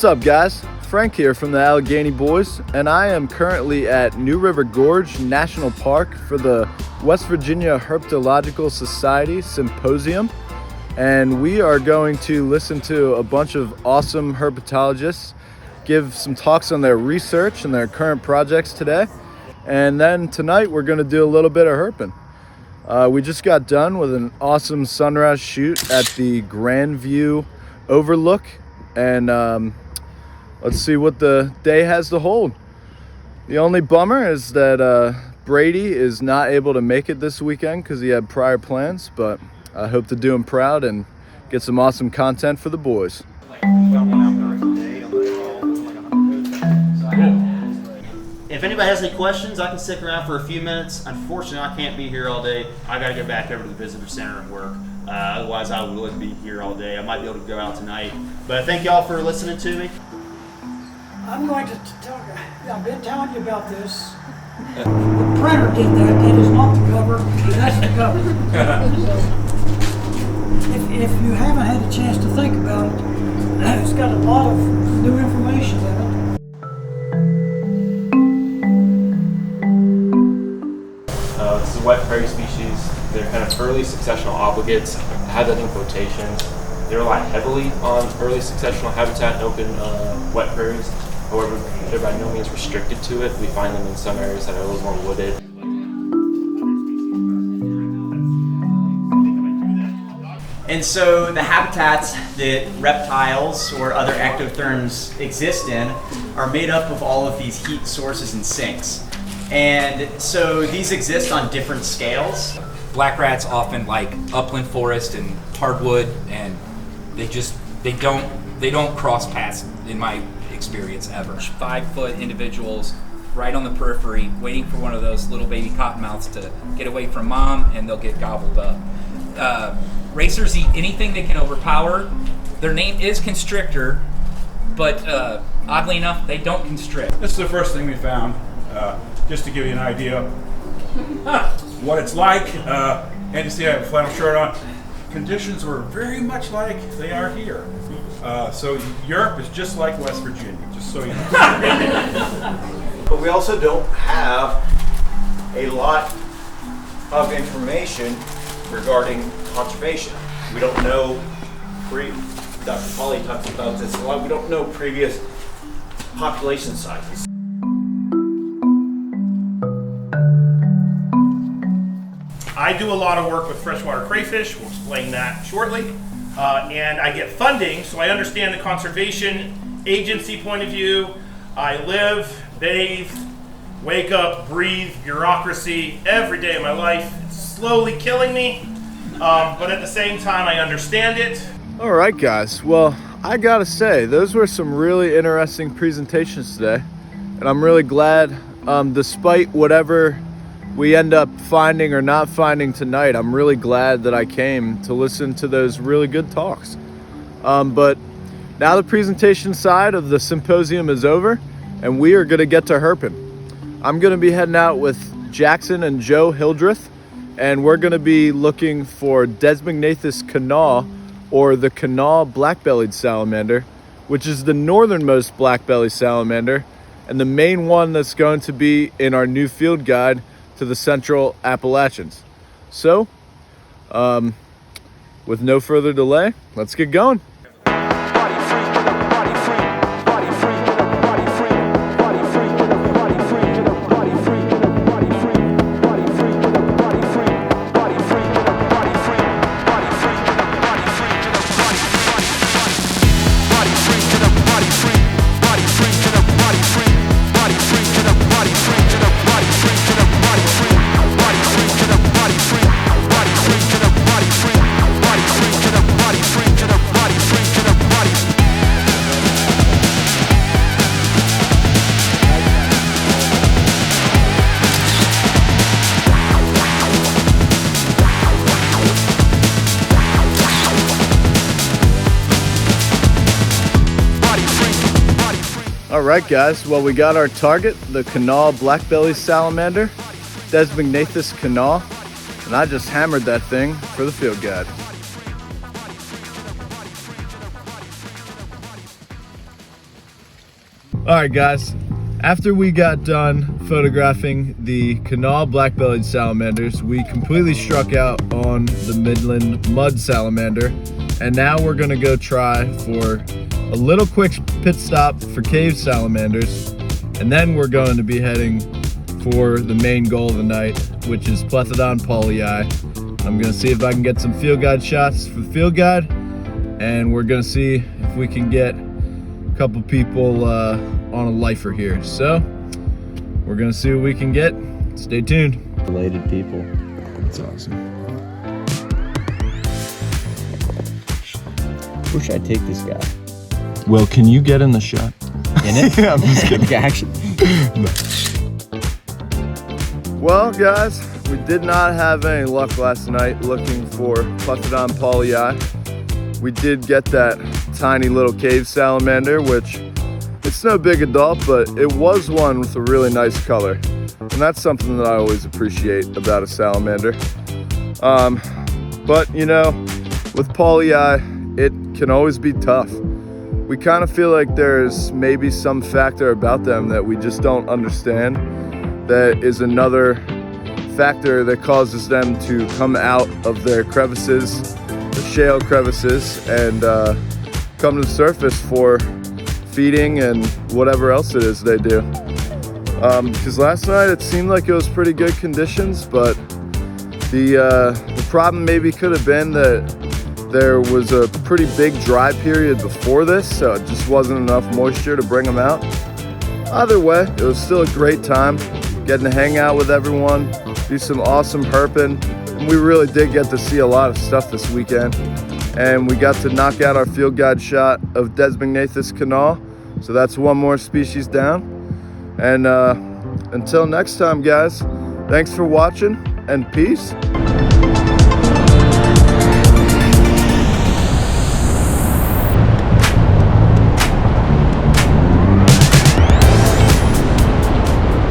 up, guys? Frank here from the Allegheny boys, and I am currently at New River Gorge National Park for the West Virginia Herpetological Society Symposium, and we are going to listen to a bunch of awesome herpetologists give some talks on their research and their current projects today, and then tonight we're going to do a little bit of herping. We just got done with an awesome sunrise shoot at the Grand View Overlook, and let's see what the day has to hold. The only bummer is that Brady is not able to make it this weekend because he had prior plans, but I hope to do him proud and get some awesome content for the boys. If anybody has any questions, I can stick around for a few minutes. Unfortunately, I can't be here all day. I got to go back over to the visitor center and work. Otherwise, I would be here all day. I might be able to go out tonight. But thank y'all for listening to me. I'm going to tell you, I've been telling you about this. The printer did that. That is not the cover. That's the cover. So, if you haven't had a chance to think about it, it's got a lot of new information in it. This is a wet prairie species. They're kind of early successional obligates. I have that in quotations. They rely heavily on early successional habitat in open wet prairies. However, they're by no means restricted to it. We find them in some areas that are a little more wooded. And so the habitats that reptiles or other ectotherms exist in are made up of all of these heat sources and sinks. And so these exist on different scales. Black rats often like upland forest and hardwood, and they don't cross paths in my experience ever. 5-foot individuals right on the periphery waiting for one of those little baby cottonmouths to get away from mom, and they'll get gobbled up. Racers eat anything they can overpower. Their name is constrictor, but oddly enough, they don't constrict. This is the first thing we found, just to give you an idea what it's like. And you see I have a flannel shirt on. Conditions were very much like they are here. So Europe is just like West Virginia, just so you know. But we also don't have a lot of information regarding conservation. We don't know, Dr. Polly talks about this a lot, we don't know previous population sizes. I do a lot of work with freshwater crayfish. We'll explain that shortly. And I get funding, so I understand the conservation agency point of view. I live, bathe, wake up, breathe bureaucracy every day of my life. It's slowly killing me, but at the same time, I understand it. All right, guys. Well, I gotta say, those were some really interesting presentations today, and I'm really glad, despite whatever we end up finding or not finding tonight, I'm really glad that I came to listen to those really good talks. But now the presentation side of the symposium is over, and we are gonna get to herping. I'm gonna be heading out with Jackson and Joe Hildreth, and we're gonna be looking for Desmognathus Kanawha, or the Kanawha Black-bellied Salamander, which is the northernmost black-bellied salamander, and the main one that's going to be in our new field guide to the Central Appalachians. So, with no further delay, let's get going. All right, guys. Well, we got our target, the Kanawha Black-bellied Salamander, Desmognathus Kanawha, and I just hammered that thing for the field guide. All right, guys. After we got done photographing the Kanawha Black-bellied Salamanders, we completely struck out on the Midland mud salamander, and now we're gonna go try for a little quick pit stop for cave salamanders, and then we're going to be heading for the main goal of the night, which is Plethodon pollyi. I'm gonna see if I can get some field guide shots for the field guide, and we're gonna see if we can get a couple people on a lifer here. So we're gonna see what we can get. Stay tuned. Related people. That's awesome. Where should I take this guy? Well, can you get in the shot? In it? Yeah, I'm just kidding. Action. Well, guys, we did not have any luck last night looking for Plethodon pollyi. We did get that tiny little cave salamander, which it's no big adult, but it was one with a really nice color. And that's something that I always appreciate about a salamander. But you know, with pollyi, it can always be tough. We kind of feel like there's maybe some factor about them that we just don't understand. That is another factor that causes them to come out of their crevices, the shale crevices, and come to the surface for feeding and whatever else it is they do. Because last night it seemed like it was pretty good conditions, but the problem maybe could have been that there was a pretty big dry period before this, so it just wasn't enough moisture to bring them out. Either way, it was still a great time getting to hang out with everyone, do some awesome herping, and we really did get to see a lot of stuff this weekend. And we got to knock out our field guide shot of Desmognathus Kanawha, so that's one more species down. And until next time, guys, thanks for watching, and peace.